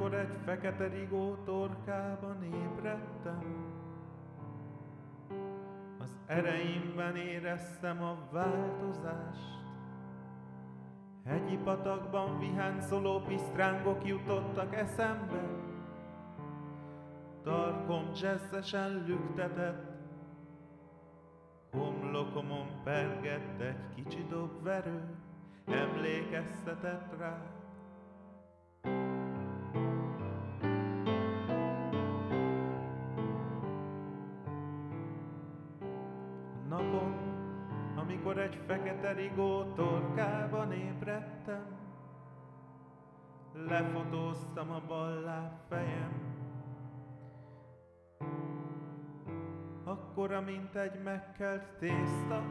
amikor egy fekete rigó torkában ébredtem, az ereimben éreztem a változást. Hegyi patakban viháncoló pisztrángok jutottak eszembe, tarkom jazzesen lüktetett, homlokomon pergett egy kicsi dobverő, emlékeztetett rá. A napon, amikor egy fekete rigó torkában ébredtem, lefotóztam a bal lábfejem. Akkora, mint egy megkelt tészta,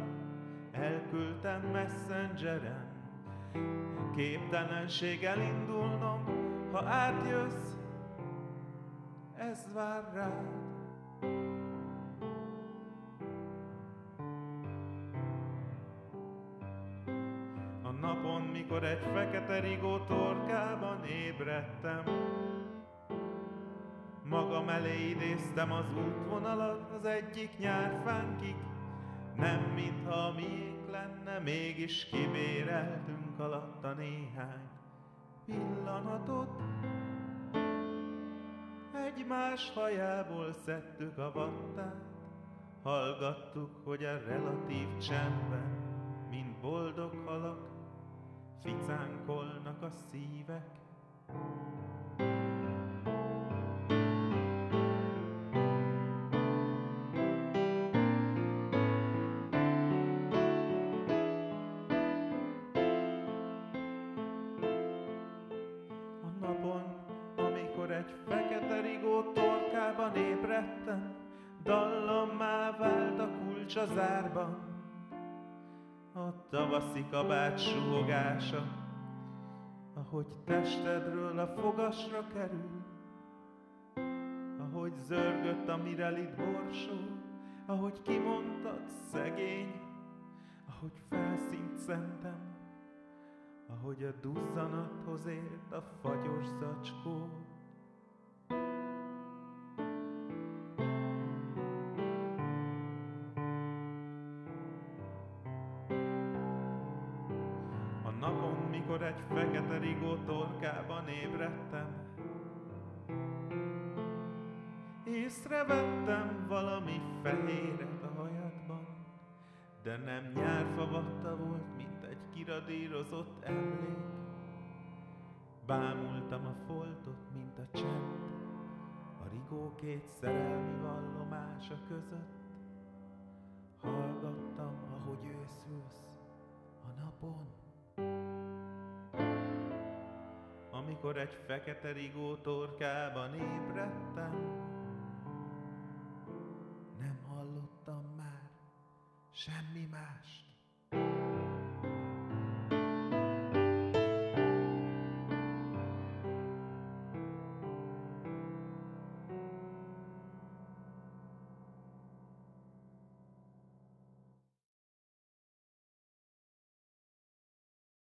elküldtem Messengeren. Képtelenség elindulnom, ha átjössz, ez vár rád. A napon, mikor egy fekete rigó torkában ébredtem, magam elé idéztem az útvonalat az egyik nyárfánkig, nem mintha a miénk lenne, mégis kibéreltünk alatta néhány pillanatot. Egymás hajából szedtük a vattát, hallgattuk, hogy a relatív csendben, mint boldog halak, ficánkolnak a szívek. Napon, amikor egy fekete rigó torkában ébredtem, dallammá vált a kulcs a zárban. A tavaszi kabát suhogása, ahogy testedről a fogasra kerül, ahogy zörgött a Mirelit borsó, ahogy kimondtad, szegény, ahogy felszínt szentem, ahogy a duzzanathoz ért a fagyos zacskó. A napon, mikor egy fekete rigó torkában ébredtem, észrevettem valami fehéret a hajadban, de nem nyárfa vatta volt, mint egy kiradírozott emlék. Bámultam a foltot, mint a csend, a rigó két szerelmi vallomása között. Hallgattam, ahogy őszülsz a napon. Amikor egy fekete rigó torkában ébredtem,